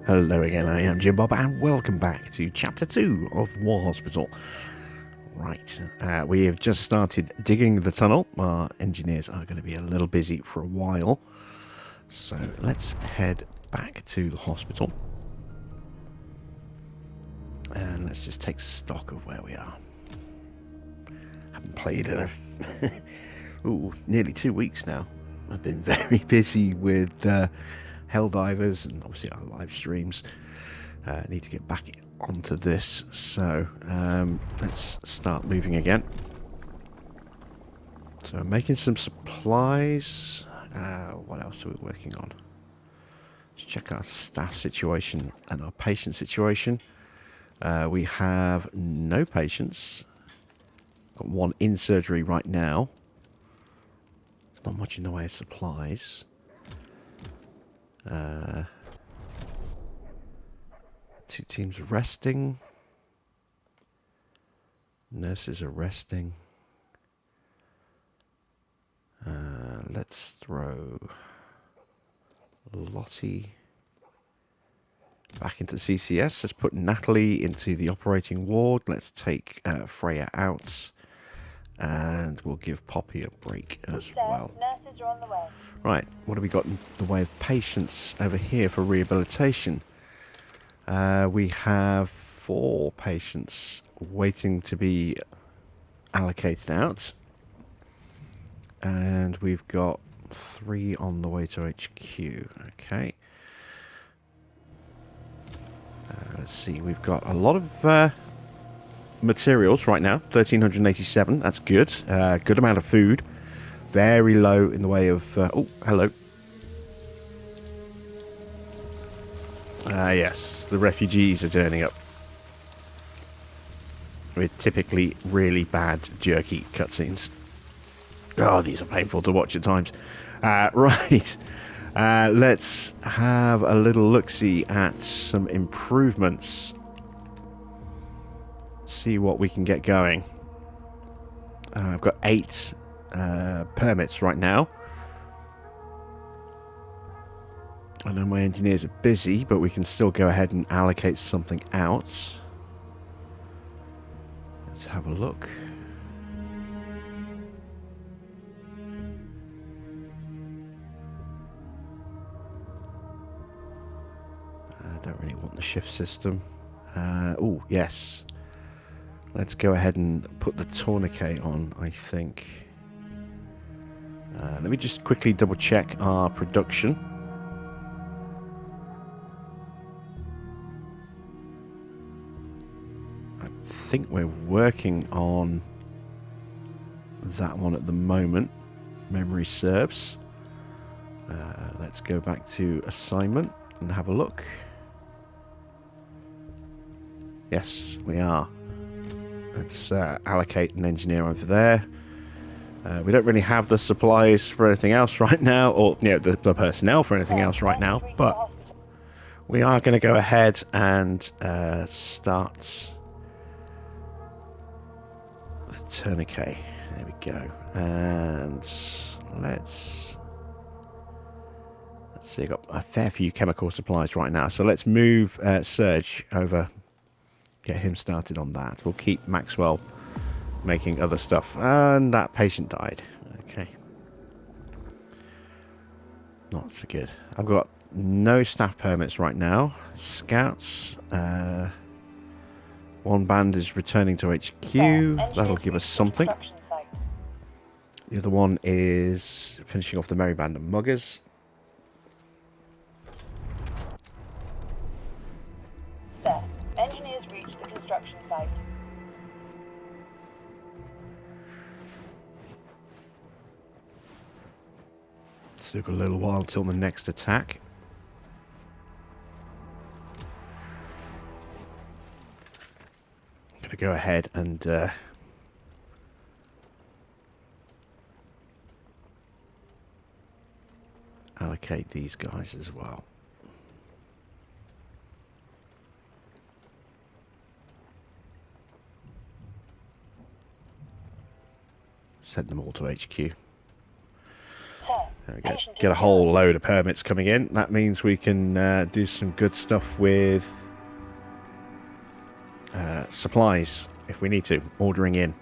Hello again, I am Jim Bob, and welcome back to Chapter 2 of War Hospital. Right, we have just started digging the tunnel. Our engineers are going to be a little busy for a while, so let's head back to the hospital. And let's just take stock of where we are. Haven't played in nearly 2 weeks now. I've been very busy with Helldivers and obviously our live streams. Need to get back onto this, so let's start moving again. So I'm making some supplies. What else are we working on? Let's check our staff situation and our patient situation. We have no patients. Got one in surgery right now. Not much in the way of supplies. Two teams resting. Nurses are resting. Let's throw Lottie back into CCS. Let's put Natalie into the operating ward. Let's take Freya out. And we'll give Poppy a break as well. Nurses are on the way. Right, what have we got in the way of patients over here for rehabilitation? We have 4 patients waiting to be allocated out. And we've got 3 on the way to HQ. Okay. Let's see, we've got a lot of materials right now. 1,387, that's good. Good amount of food. Very low in the way of... oh, hello. Yes, the refugees are turning up. With typically really bad, jerky cutscenes. Oh, these are painful to watch at times. Right. Let's have a little look-see at some improvements. See what we can get going. I've got 8 permits right now. I know my engineers are busy, but we can still go ahead and allocate something out. Let's have a look. I don't really want the shift system. Oh, yes. Let's go ahead and put the tourniquet on, I think. Let me just quickly double check our production. I think we're working on that one at the moment. Memory serves. Let's go back to assignment and have a look. Yes, we are. Let's allocate an engineer over there. We don't really have the supplies for anything else right now, or the personnel for anything else right now, but we are going to go ahead and start with tourniquet. There we go. And let's see, I've got a fair few chemical supplies right now, so let's move Serge over, get him started on that. We'll keep Maxwell making other stuff. And that patient died. Okay. Not so good. I've got no staff permits right now. Scouts. One band is returning to HQ. That'll give us something. The other one is finishing off the Merry Band of Muggers. Sir, engineers reached the construction site. Took a little while until the next attack. I'm going to go ahead and allocate these guys as well. Send them all to HQ. Sir, There we go. Patient Get a is whole cured. load of permits coming in. That means we can do some good stuff with supplies if we need to. Ordering in.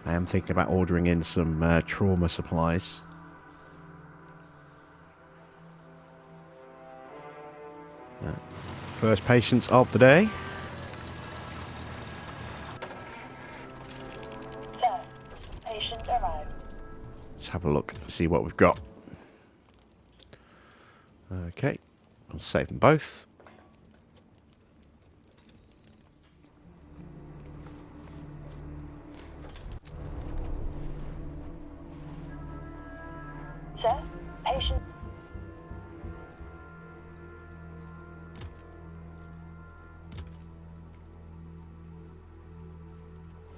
I am thinking about ordering in some trauma supplies. First patients of the day. Sir, patient arrived. Let's have a look, see what we've got. Okay, I'll save them both. Sir, patient.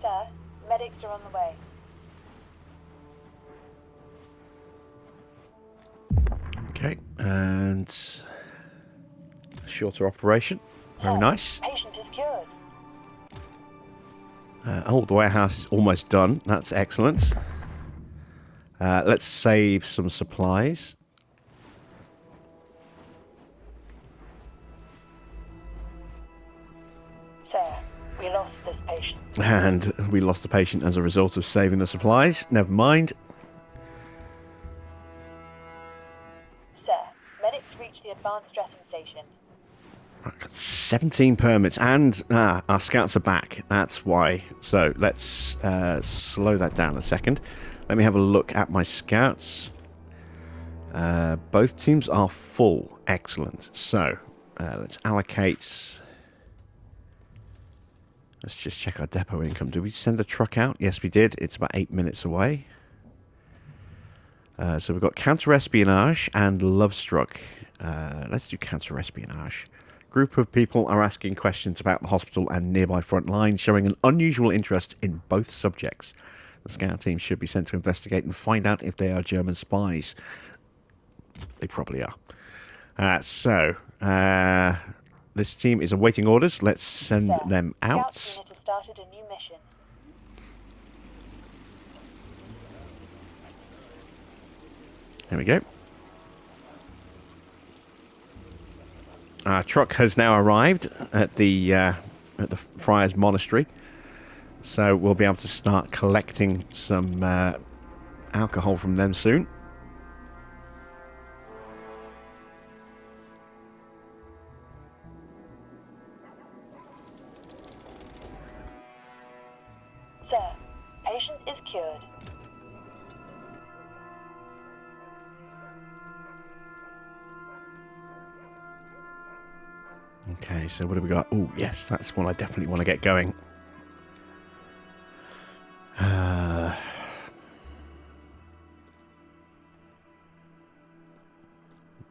Sir, medics are on the way. Okay, and shorter operation. Very Sir, nice. patient is cured. Oh, the warehouse is almost done. That's excellent. Let's save some supplies. Sir, we lost this patient. And we lost the patient as a result of saving the supplies. Never mind. Sir, medics reached the advanced dressing station. I've got 17 permits and our scouts are back. That's why. So let's slow that down a second. Let me have a look at my scouts. Both teams are full. Excellent. So let's allocate. Let's just check our depot income. Did we send a truck out? Yes, we did. It's about 8 minutes away. So we've got counter-espionage and Lovestruck. Let's do counter-espionage. Group of people are asking questions about the hospital and nearby front lines, showing an unusual interest in both subjects. The scout team should be sent to investigate and find out if they are German spies. They probably are. This team is awaiting orders. Let's send Sir, them out. Scout unit has started a new mission. There we go. Our truck has now arrived at the Friars Monastery, so we'll be able to start collecting some alcohol from them soon. Sir, patient is cured. Okay, so what have we got? Oh, yes, that's one I definitely want to get going.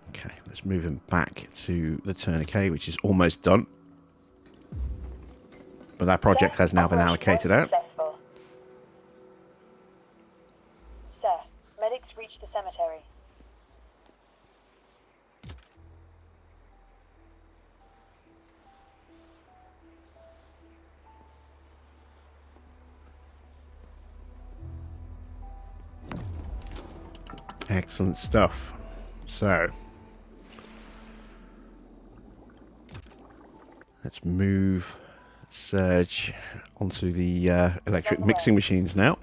Okay, let's move him back to the tourniquet, which is almost done. But that project Sir, has now been operation allocated was out. successful. Sir, medics reached the cemetery. Excellent stuff. So, let's move Surge onto the electric mixing machines now.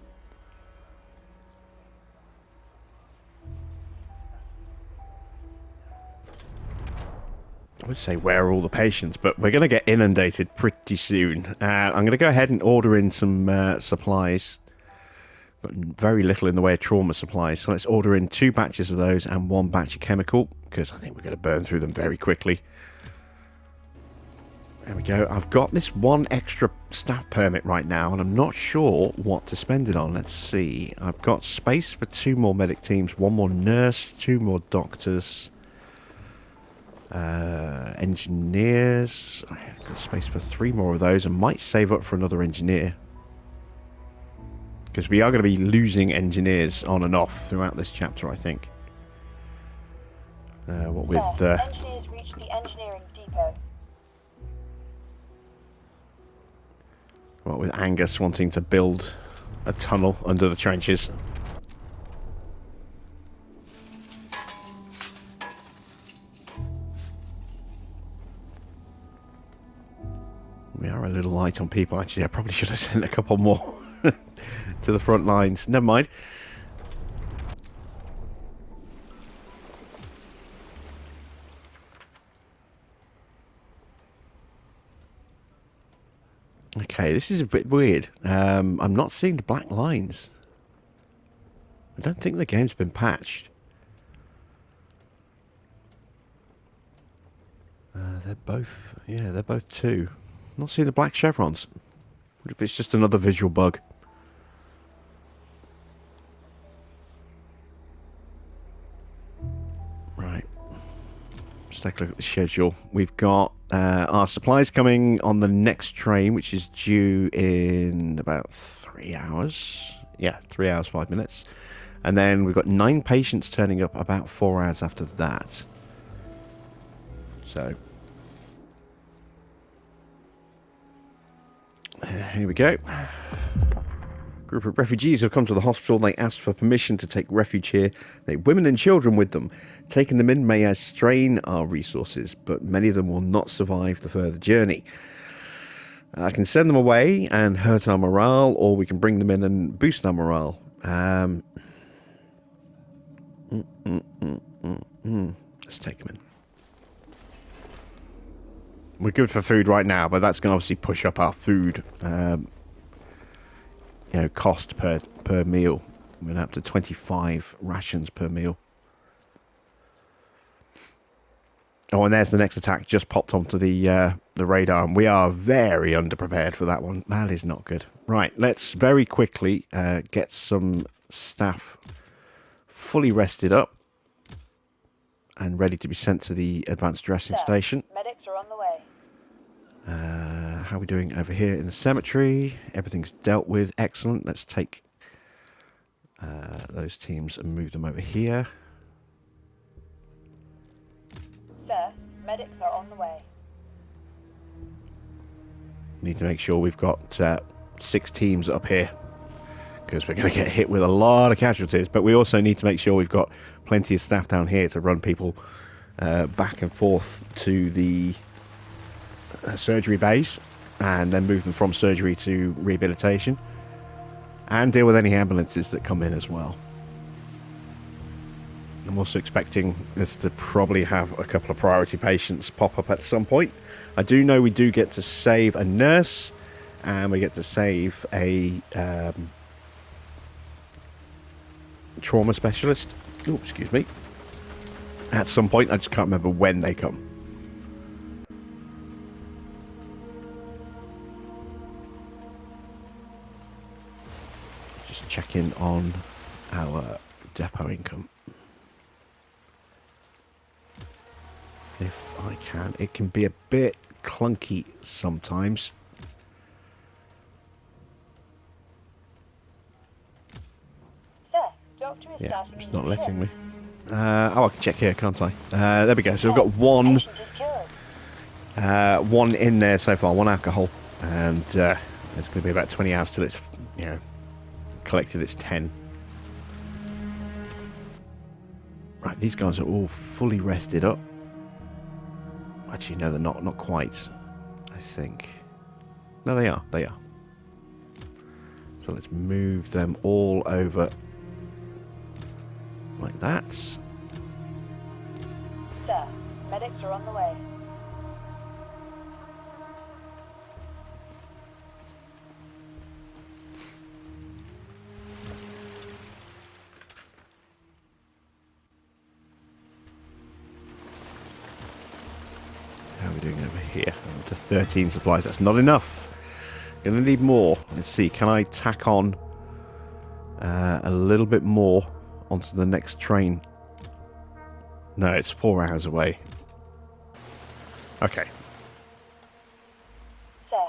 I would say where are all the patients, but we're going to get inundated pretty soon. I'm going to go ahead and order in some supplies. Got very little in the way of trauma supplies, so let's order in 2 batches of those and 1 batch of chemical, because I think we're going to burn through them very quickly. There we go. I've got this 1 extra staff permit right now, and I'm not sure what to spend it on. Let's see. I've got space for 2 more medic teams, 1 more nurse, 2 more doctors, engineers. I've got space for 3 more of those, and might save up for another engineer, because we are going to be losing engineers on and off throughout this chapter, I think. What with Sir, engineers reached the engineering depot. What with Angus wanting to build a tunnel under the trenches. narrow little light on people. Actually, I probably should have sent a couple more to the front lines. Never mind. Okay, this is a bit weird. I'm not seeing the black lines. I don't think the game's been patched. They're both 2. Not seeing the black chevrons. What if it's just another visual bug? Right. Let's take a look at the schedule. We've got our supplies coming on the next train, which is due in about 3 hours. Yeah, 3 hours, 5 minutes. And then we've got 9 patients turning up about 4 hours after that. So, here we go. Group of refugees have come to the hospital. They asked for permission to take refuge here. They have women and children with them. Taking them in may strain our resources, but many of them will not survive the further journey. I can send them away and hurt our morale, or we can bring them in and boost our morale. Let's take them in. We're good for food right now, but that's going to obviously push up our food cost per meal. We're up to 25 rations per meal. Oh, and there's the next attack just popped onto the radar, and we are very underprepared for that one. That is not good. Right, let's very quickly get some staff fully rested up and ready to be sent to the advanced dressing station. Medics are on the way. How are we doing over here in the cemetery? Everything's dealt with. Excellent. Let's take those teams and move them over here. Sir, medics are on the way. Need to make sure we've got 6 teams up here, because we're going to get hit with a lot of casualties. But we also need to make sure we've got plenty of staff down here to run people back and forth to the surgery base, and then move them from surgery to rehabilitation, and deal with any ambulances that come in as well. I'm also expecting us to probably have a couple of priority patients pop up at some point. I do know we do get to save a nurse, and we get to save a trauma specialist. Oh, excuse me. At some point, I just can't remember when they come. Just check in on our depot income. If I can. It can be a bit clunky sometimes. Sir, doctor is Yeah, starting it's a not new letting me. shift. I can check here, can't I? There we go. So we've got one in there so far, one alcohol, and it's going to be about 20 hours till it's, collected its 10. Right, these guys are all fully rested up. Actually, no, they're not quite, I think. No, they are. So let's move them all over like that. Sir, medics are on the way. How are we doing over here? Up to 13 supplies. That's not enough. Gonna need more. Let's see. Can I tack on a little bit more onto the next train? No, it's 4 hours away. Okay. Sir.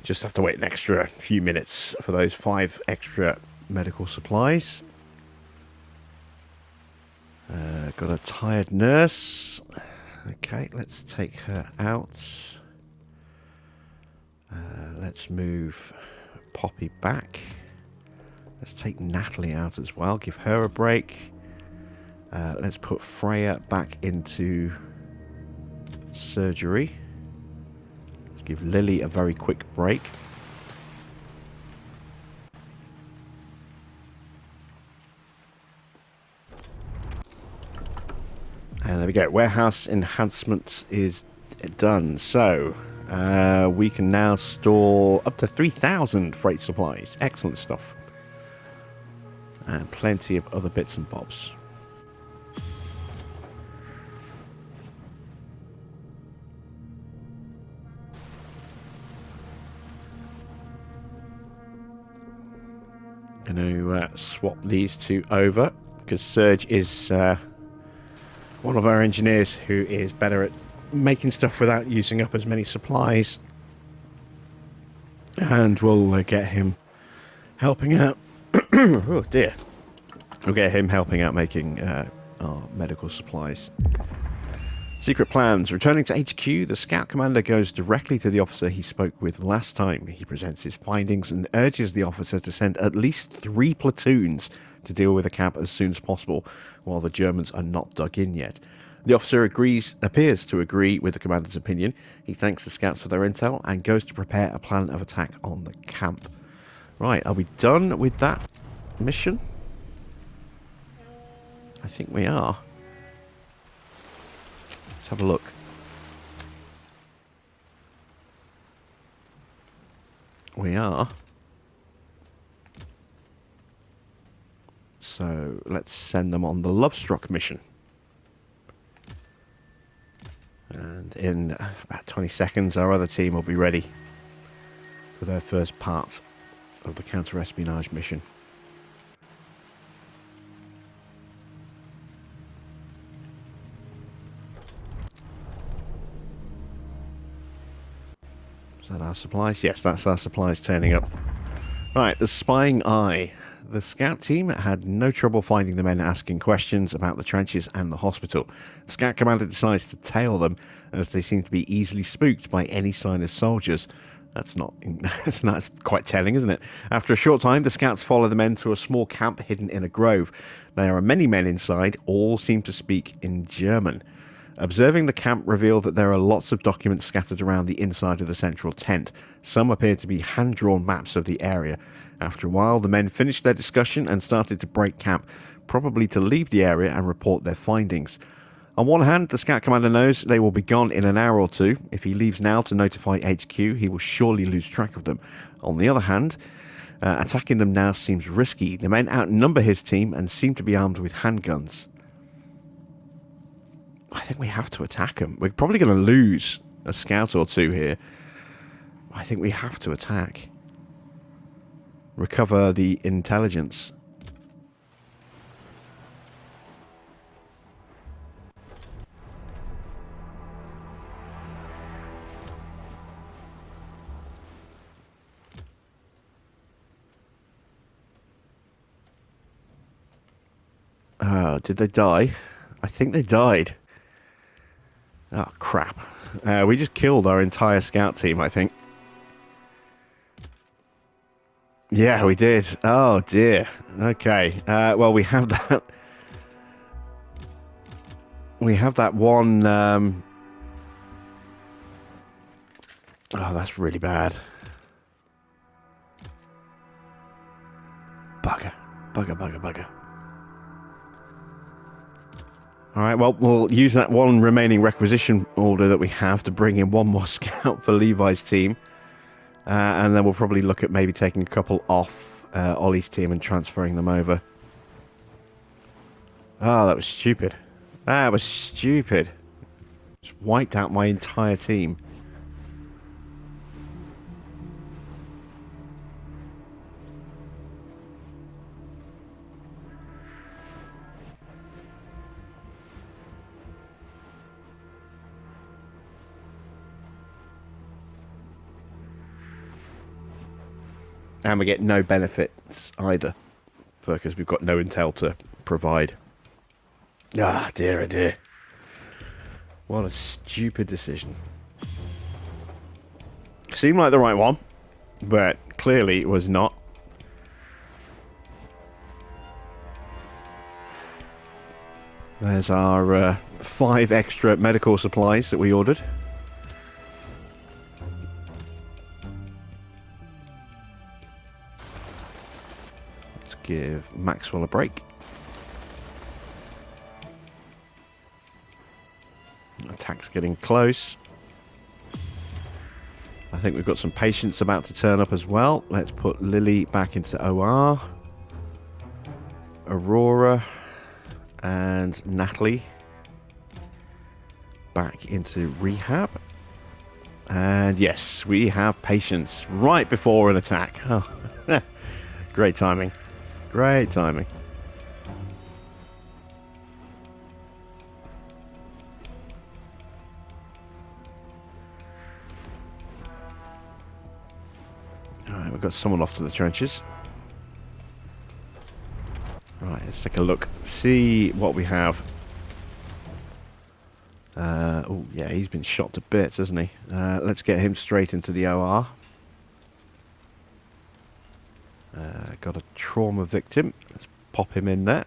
Just have to wait an extra few minutes for those 5 extra medical supplies. Got a tired nurse. Okay, let's take her out. Let's move Poppy back. Let's take Natalie out as well. Give her a break. Let's put Freya back into surgery. Let's give Lily a very quick break. And there we go. Warehouse enhancement is done. So we can now store up to 3,000 freight supplies. Excellent stuff. And plenty of other bits and bobs. Going to swap these two over because Serge is one of our engineers who is better at making stuff without using up as many supplies, and we'll get him helping out. Oh dear. We'll get him helping out making our medical supplies. Secret plans. Returning to HQ, the scout commander goes directly to the officer he spoke with last time. He presents his findings and urges the officer to send at least 3 platoons to deal with the camp as soon as possible, while the Germans are not dug in yet. The officer appears to agree with the commander's opinion. He thanks the scouts for their intel and goes to prepare a plan of attack on the camp. Right, are we done with that mission? I think we are. Let's have a look. We are. So let's send them on the Lovestruck mission. And in about 20 seconds, our other team will be ready for their first part of the counter-espionage mission. Is that our supplies? Yes, that's our supplies turning up. Right, the spying eye. The scout team had no trouble finding the men asking questions about the trenches and the hospital. The scout commander decides to tail them as they seem to be easily spooked by any sign of soldiers. That's quite telling, isn't it? After a short time, the scouts follow the men to a small camp hidden in a grove. There are many men inside, all seem to speak in German. Observing the camp revealed that there are lots of documents scattered around the inside of the central tent. Some appear to be hand-drawn maps of the area. After a while, the men finished their discussion and started to break camp, probably to leave the area and report their findings. On one hand, the scout commander knows they will be gone in an hour or two. If he leaves now to notify HQ, he will surely lose track of them. On the other hand, attacking them now seems risky. The men outnumber his team and seem to be armed with handguns. I think we have to attack them. We're probably going to lose a scout or two here. I think we have to attack. Recover the intelligence. Did they die? I think they died. Oh, crap. We just killed our entire scout team, I think. Yeah, we did. Oh, dear. Okay. Well, we have that... We have that one... Oh, that's really bad. Bugger. Bugger, bugger, bugger. Alright, well, we'll use that one remaining requisition order that we have to bring in one more scout for Levi's team. And then we'll probably look at maybe taking a couple off Ollie's team and transferring them over. Oh, that was stupid. That was stupid. Just wiped out my entire team. And we get no benefits either, because we've got no intel to provide. Ah, dear, oh dear. What a stupid decision. Seemed like the right one, but clearly it was not. There's our 5 extra medical supplies that we ordered. give Maxwell a break. Attack's getting close. I think we've got some patients about to turn up as well. Let's put Lily back into OR. Aurora and Natalie back into rehab. And yes, we have patients right before an attack. Oh, great timing. Great timing. Alright, we've got someone off to the trenches. Right, let's take a look. See what we have. Oh, yeah, he's been shot to bits, hasn't he? Let's get him straight into the OR. Got a trauma victim. Let's pop him in there.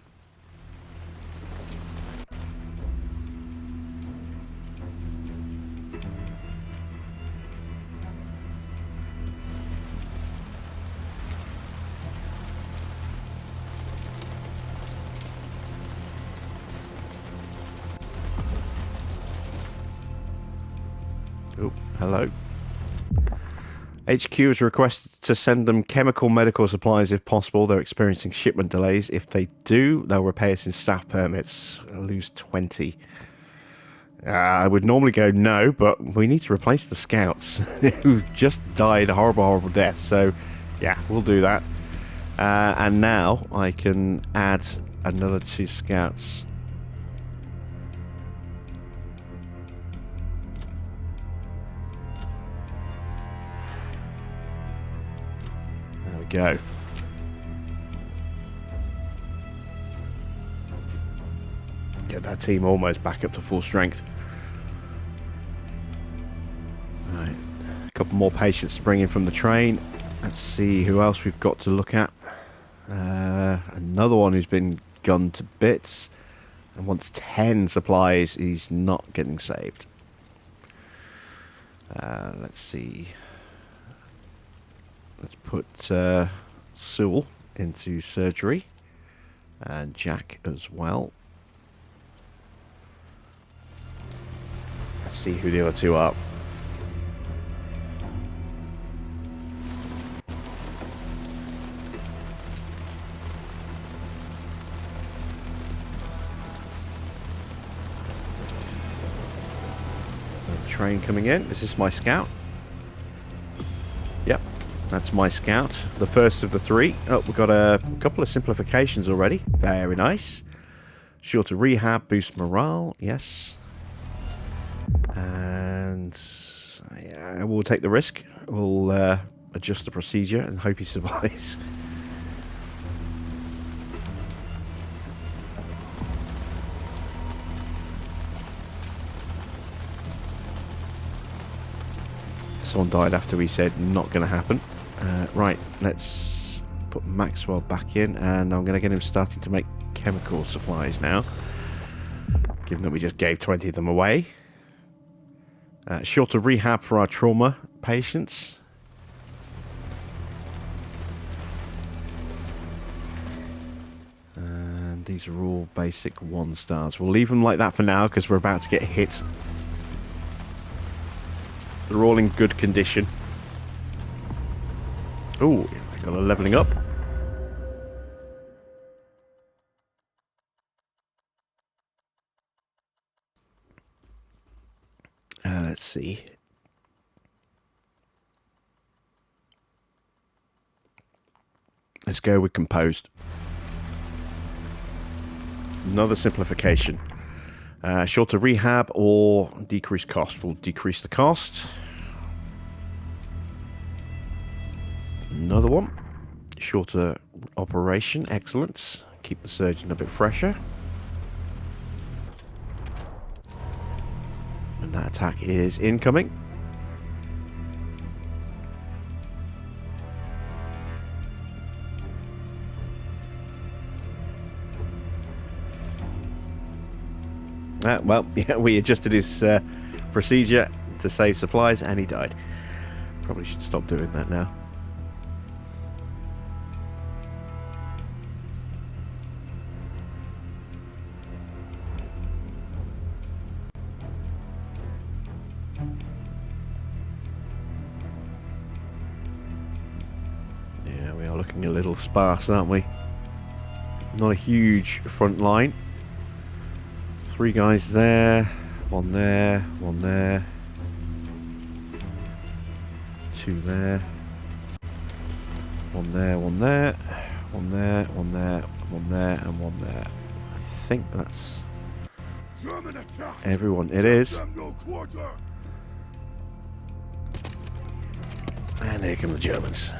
Oh, hello. HQ has requested to send them chemical medical supplies if possible. They're experiencing shipment delays. If they do, they'll repay us in staff permits. I'll lose 20. I would normally go no, but we need to replace the scouts who just died a horrible, horrible death. So, yeah, we'll do that. And now I can add another 2 scouts. There we go. Get that team almost back up to full strength. Right, a couple more patients to bring in from the train. Let's see who else we've got to look at. Another one who's been gunned to bits and wants 10 supplies. He's not getting saved. Let's see. Let's put Sewell into surgery and Jack as well. Let's see who the other 2 are. Train coming in. This is my scout. Yep, that's my scout. The first of the 3. Oh, we've got a couple of simplifications already. Very nice. Shorter rehab, boost morale. Yes. And yeah, we'll take the risk. We'll adjust the procedure and hope he survives. Someone died after we said not going to happen. Right, let's put Maxwell back in, and I'm going to get him starting to make chemical supplies now, given that we just gave 20 of them away. Shorter rehab for our trauma patients. And these are all basic 1 stars. We'll leave them like that for now because we're about to get hit. They're all in good condition. Oh, got a leveling up. Let's see. Let's go with composed. Another simplification. Shorter rehab or decreased cost. We'll decrease the cost. Another one. Shorter operation. Excellent. Keep the surgeon a bit fresher. And that attack is incoming. Well, yeah, we adjusted his procedure to save supplies and he died. Probably should stop doing that now. Looking a little sparse, aren't we? Not a huge front line. 3 guys there, 1 there, 1 there, 2 there, 1 there, 1 there, 1 there, 1 there, 1 there, and 1 there. I think that's everyone. It is. And here come the Germans.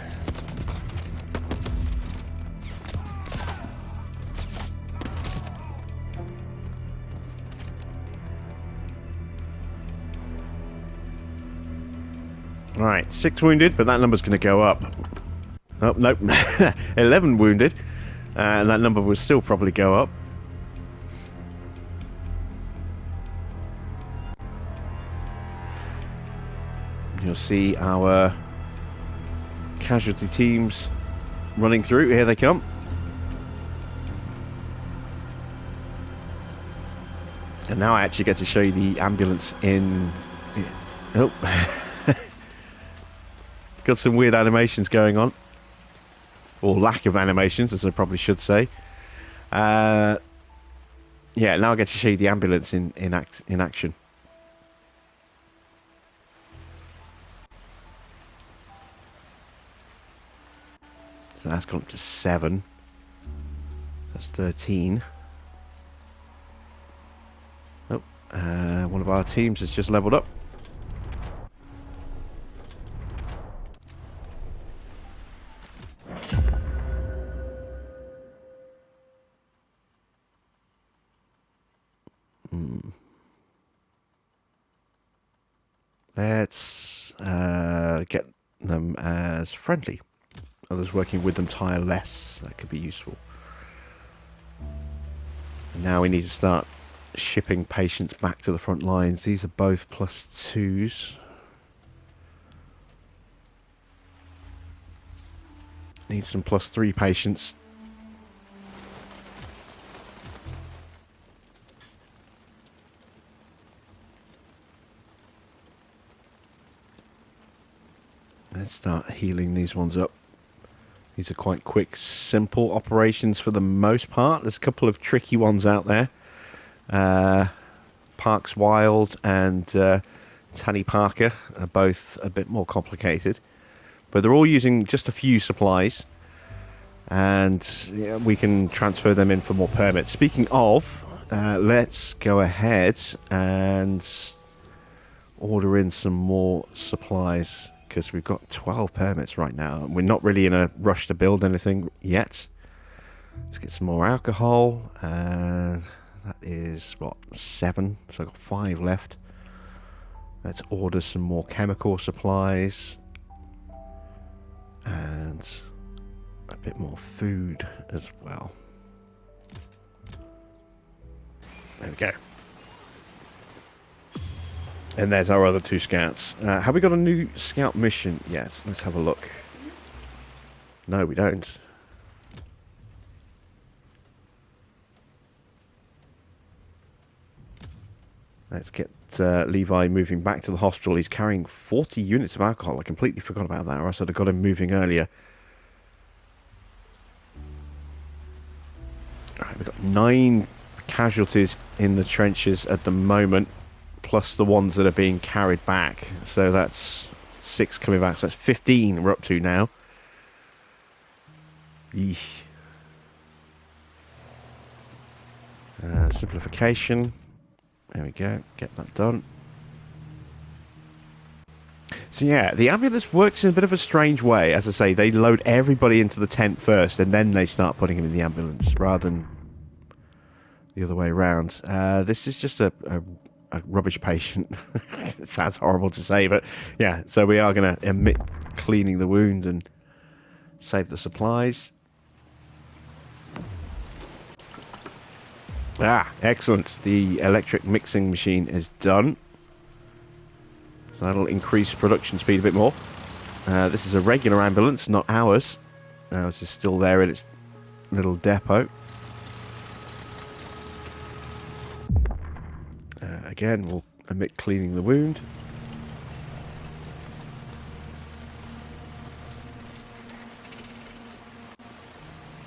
Right, 6 wounded, but that number's going to go up. Oh, nope. 11 wounded. And that number will still probably go up. You'll see our casualty teams running through. Here they come. And now I actually get to show you the ambulance in... Oh. Got some weird animations going on. Or lack of animations, as I probably should say. Yeah, now I get to show you the ambulance in action. So that's gone up to 7. That's 13. Oh, one of our teams has just leveled up. Let's get them as friendly. Others working with them tire less. That could be useful. And now we need to start shipping patients back to the front lines. These are both +2s. Need some +3 patients. Let's start healing these ones up. These are quite quick, simple operations for the most part. There's a couple of tricky ones out there. Parks Wild and Tanny Parker are both a bit more complicated. But they're all using just a few supplies. And yeah, we can transfer them in for more permits. Speaking of, let's go ahead and order in some more supplies. Because we've got 12 permits right now. We're not really in a rush to build anything yet. Let's get some more alcohol. That is, what, 7? So I've got 5 left. Let's order some more chemical supplies. And a bit more food as well. There we go. And there's our other 2 scouts. Have we got a new scout mission yet? Let's have a look. No, we don't. Let's get Levi moving back to the hospital. He's carrying 40 units of alcohol. I completely forgot about that, or else I'd have got him moving earlier. Alright, we've got 9 casualties in the trenches at the moment. Plus the ones that are being carried back. So that's 6 coming back. So that's 15 we're up to now. Yeesh. Simplification. There we go. Get that done. So yeah, the ambulance works in a bit of a strange way. As I say, they load everybody into the tent first and then they start putting them in the ambulance rather than the other way around. This is just a rubbish patient. It sounds horrible to say, but yeah, so we are going to omit cleaning the wound and save the supplies. Excellent. The electric mixing machine is done. So that'll increase production speed a bit more. This is a regular ambulance, not ours. Ours is still there in its little depot. Again, we'll omit cleaning the wound.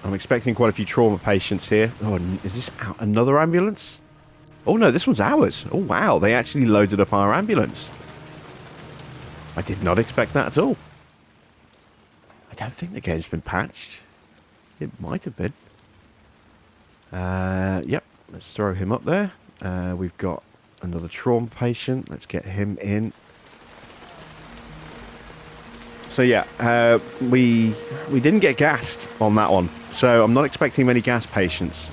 I'm expecting quite a few trauma patients here. Oh, is this another ambulance? Oh no, this one's ours. Oh wow, they actually loaded up our ambulance. I did not expect that at all. I don't think the game's been patched. It might have been. Yep, let's throw him up there. We've got another trauma patient. Let's get him in. So yeah, we didn't get gassed on that one. So I'm not expecting many gas patients.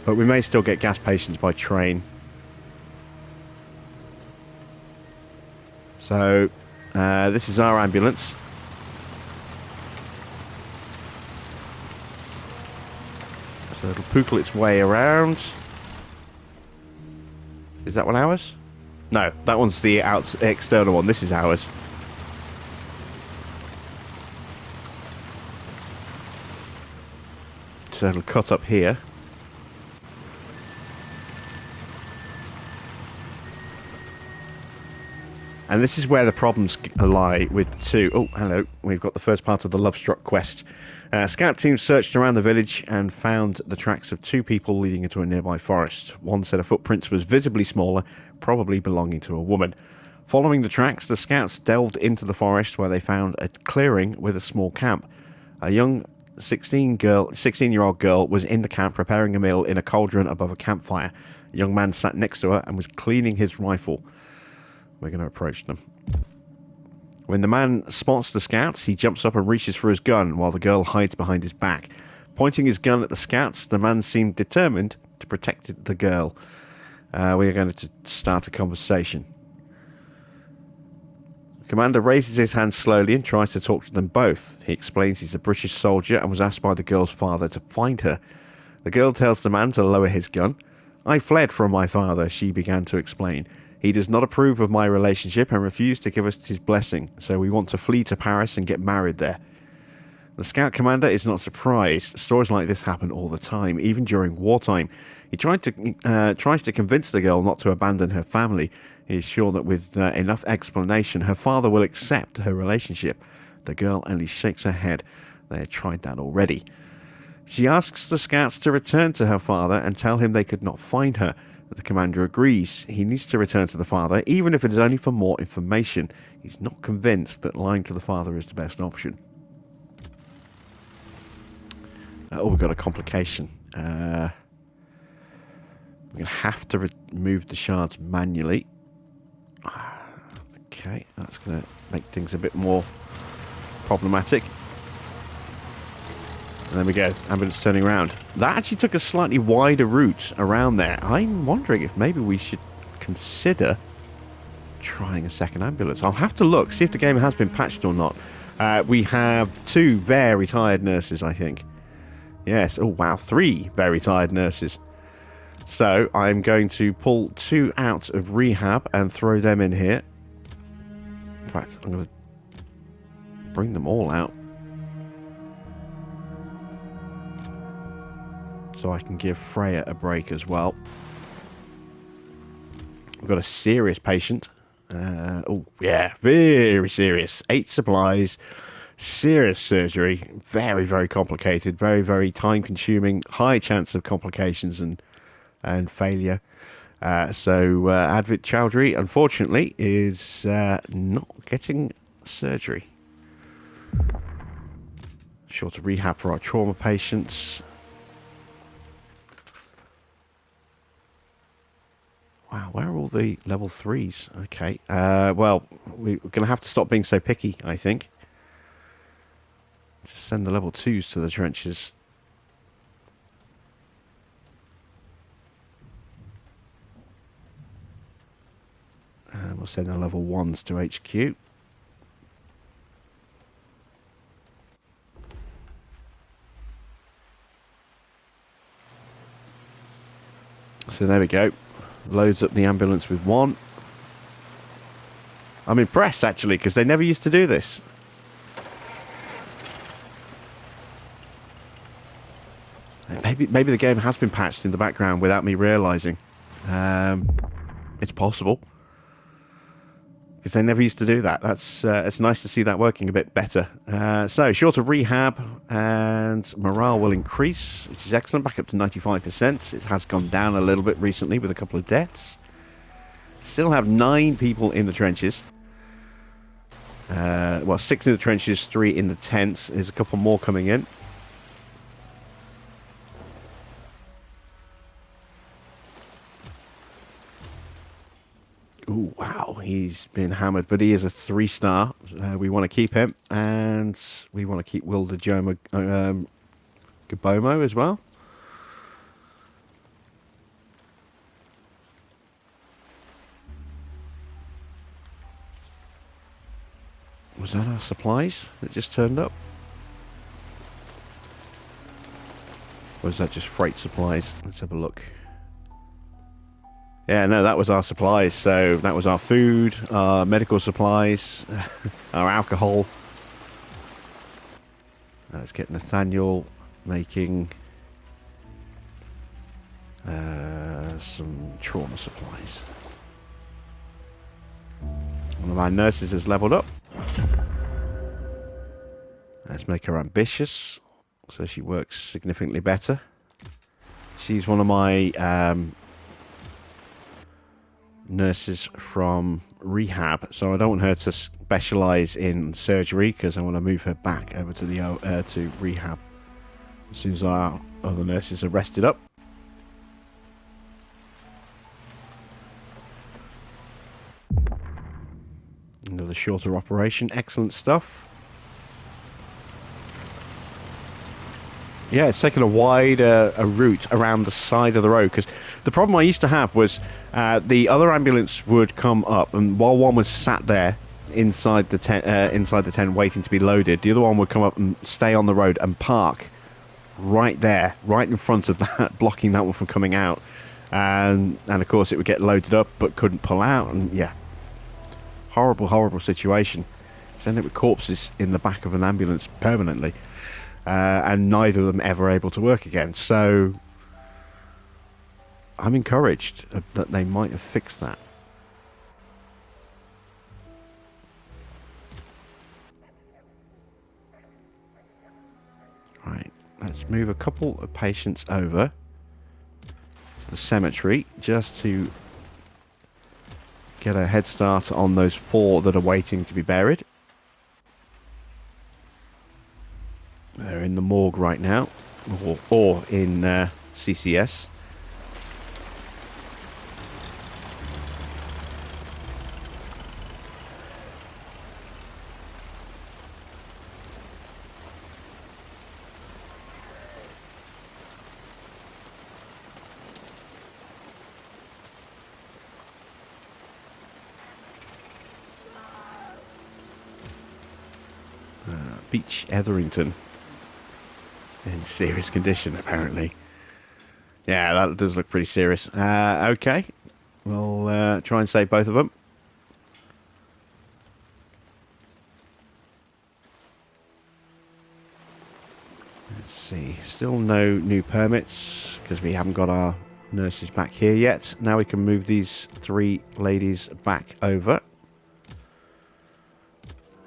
But we may still get gas patients by train. So this is our ambulance. So it'll poodle its way around. Is that one ours? No, that one's the external one. This is ours. So it'll cut up here. And this is where the problems lie with two. Oh, hello. We've got the first part of the Lovestruck quest. Scout team searched around the village and found the tracks of two people leading into a nearby forest. One set of footprints was visibly smaller, probably belonging to a woman. Following the tracks, the scouts delved into the forest where they found a clearing with a small camp. A young 16-year-old girl was in the camp preparing a meal in a cauldron above a campfire. A young man sat next to her and was cleaning his rifle. We're going to approach them. When the man spots the scouts, he jumps up and reaches for his gun while the girl hides behind his back. Pointing his gun at the scouts, the man seemed determined to protect the girl. We are going to start a conversation. The commander raises his hand slowly and tries to talk to them both. He explains he's a British soldier and was asked by the girl's father to find her. The girl tells the man to lower his gun. I fled from my father, she began to explain. He does not approve of my relationship and refused to give us his blessing, so we want to flee to Paris and get married there. The scout commander is not surprised. Stories like this happen all the time, even during wartime. He tries to convince the girl not to abandon her family. He is sure that with enough explanation, her father will accept her relationship. The girl only shakes her head. They had tried that already. She asks the scouts to return to her father and tell him they could not find her. The commander agrees. He needs to return to the father, even if it is only for more information. He's not convinced that lying to the father is the best option. Oh, we've got a complication. We're going to have to remove the shards manually. Okay, that's going to make things a bit more problematic. And there we go, ambulance turning around. That actually took a slightly wider route around there. I'm wondering if maybe we should consider trying a second ambulance. I'll have to look, see if the game has been patched or not. We have 2 very tired nurses, I think. Yes, oh wow, 3 very tired nurses. So I'm going to pull 2 out of rehab and throw them in here. In fact, I'm going to bring them all out. So I can give Freya a break as well. We've got a serious patient. Oh, yeah, very serious. 8 supplies, serious surgery, very, very complicated, very, very time-consuming, high chance of complications and failure. So Advit Chowdhury, unfortunately, is not getting surgery. Sure to rehab for our trauma patients. Wow, where are all the level 3s? Okay, well, we're going to have to stop being so picky, I think. To send the level 2s to the trenches. And we'll send the level 1s to HQ. So there we go. Loads up the ambulance with 1. I'm impressed, actually, because they never used to do this. Maybe the game has been patched in the background without me realising. It's possible. because they never used to do that. That's it's nice to see that working a bit better. So shorter rehab and morale will increase, which is excellent, back up to 95%. It has gone down a little bit recently with a couple of deaths. Still have 9 people in the trenches. Well, 6 in the trenches, 3 in the tents. There's a couple more coming in. Ooh, wow, he's been hammered, but he is a 3-star. We want to keep him, and we want to keep Wilder Joma Gabomo as well. Was that our supplies that just turned up? Or was that just freight supplies? Let's have a look. Yeah, no, that was our supplies. So that was our food, our medical supplies, our alcohol. Let's get Nathaniel making some trauma supplies. One of our nurses has leveled up. Let's make her ambitious, so she works significantly better. She's one of my nurses from rehab, so I don't want her to specialize in surgery because I want to move her back over to the to rehab as soon as our other nurses are rested up. Another shorter operation, excellent stuff. Yeah, it's taken a wide a route around the side of the road, because the problem I used to have was the other ambulance would come up, and while one was sat there inside the tent waiting to be loaded, the other one would come up and stay on the road and park right there, right in front of that, blocking that one from coming out, and of course it would get loaded up but couldn't pull out, and yeah, horrible situation. End up with corpses in the back of an ambulance permanently. And neither of them ever able to work again. So I'm encouraged that they might have fixed that. Right, let's move a couple of patients over to the cemetery just to get a head start on those 4 that are waiting to be buried. They're in the morgue right now, or in CCS. Beach Etherington. In serious condition, apparently. Yeah, that does look pretty serious. Okay, we'll try and save both of them. Let's see, still no new permits because we haven't got our nurses back here yet. Now we can move these 3 ladies back over.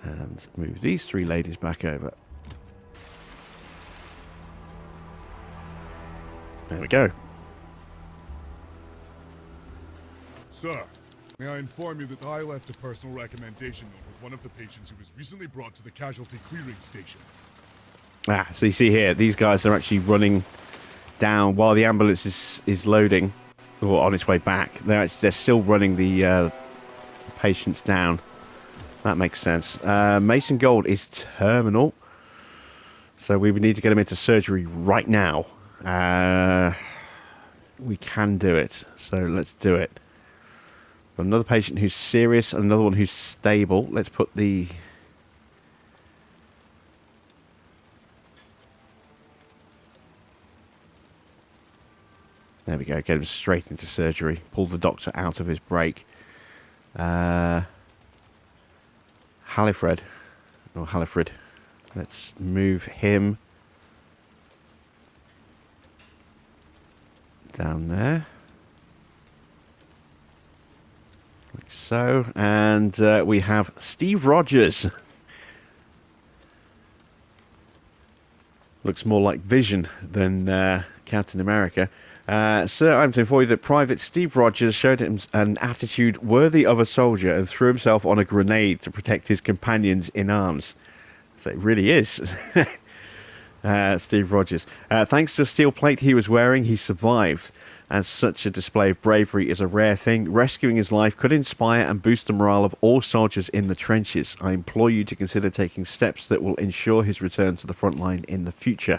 And move these 3 ladies back over. There we go. Sir, may I inform you that I left a personal recommendation note with one of the patients who was recently brought to the casualty clearing station. Ah, so you see here, these guys are actually running down while the ambulance is loading, or on its way back. They're still running the patients down. That makes sense. Mason Gold is terminal, so we would need to get him into surgery right now. We can do it, so let's do it. Another patient who's serious, another one who's stable. Let's put the... There we go, get him straight into surgery. Pull the doctor out of his break. Halifred. Let's move him down there. Like so. And we have Steve Rogers. Looks more like Vision than Captain America. Sir, I'm to inform you that Private Steve Rogers showed him an attitude worthy of a soldier and threw himself on a grenade to protect his companions in arms. So it really is. Steve Rogers. Thanks to a steel plate he was wearing, he survived. As such a display of bravery is a rare thing, rescuing his life could inspire and boost the morale of all soldiers in the trenches. I implore you to consider taking steps that will ensure his return to the front line in the future.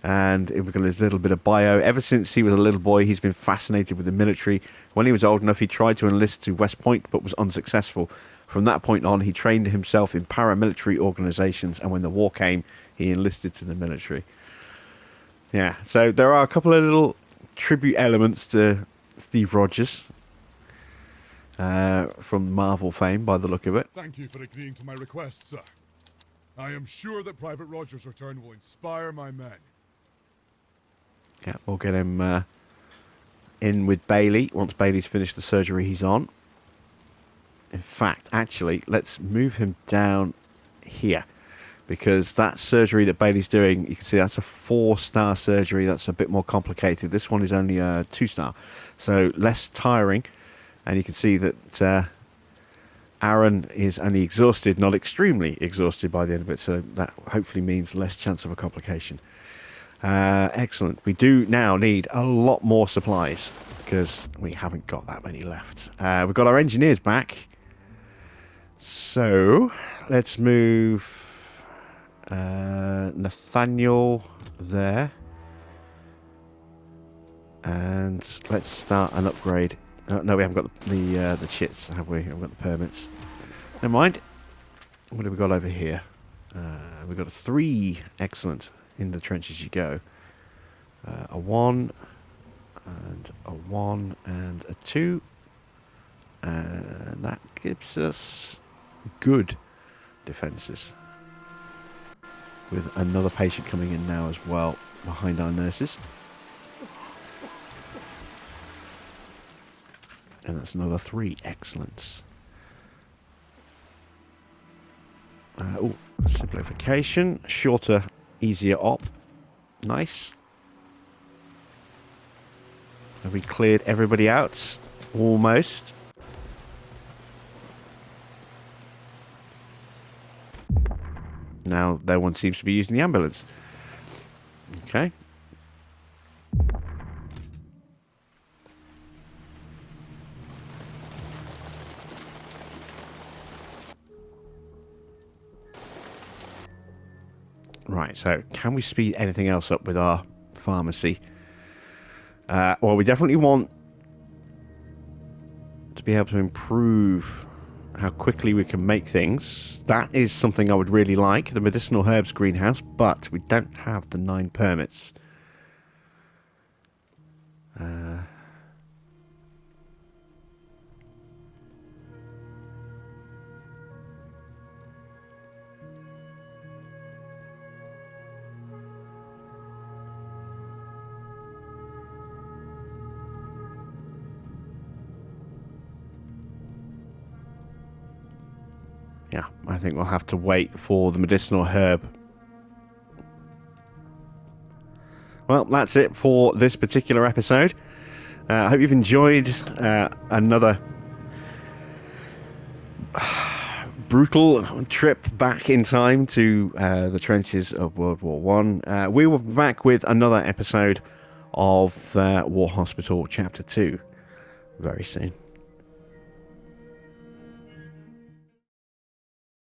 And we've got his little bit of bio. Ever since he was a little boy, he's been fascinated with the military. When he was old enough, he tried to enlist to West Point, but was unsuccessful. From that point on, he trained himself in paramilitary organizations, and when the war came, he enlisted to the military. Yeah, so there are a couple of little tribute elements to Steve Rogers from Marvel fame, by the look of it. Thank you for agreeing to my request, sir. I am sure that Private Rogers' return will inspire my men. Yeah, we'll get him in with Bailey once Bailey's finished the surgery he's on. In fact, actually, let's move him down here, because that surgery that Bailey's doing, you can see that's a 4-star surgery. That's a bit more complicated. This one is only a 2-star, so less tiring. And you can see that Aaron is only exhausted, not extremely exhausted by the end of it, so that hopefully means less chance of a complication. Excellent. We do now need a lot more supplies, because we haven't got that many left. We've got our engineers back, so let's move Nathaniel there, and let's start an upgrade. No, we haven't got the chits, have we? Haven't got the permits. Never mind. What have we got over here? We've got a 3. Excellent. In the trenches you go. A 1 and a 1 and a 2, and that gives us good defences, with another patient coming in now as well behind our nurses, and that's another 3. Excellent. Oh, simplification, shorter, easier op. Nice. Have we cleared everybody out? Almost. Now no one seems to be using the ambulance. Okay. Right, so can we speed anything else up with our pharmacy? Well, we definitely want to be able to improve how quickly we can make things. That is something I would really like, the medicinal herbs greenhouse, but we don't have the 9 permits. Yeah, I think we'll have to wait for the medicinal herb. Well, that's it for this particular episode. I hope you've enjoyed another brutal trip back in time to the trenches of World War One. We will be back with another episode of War Hospital Chapter 2 very soon.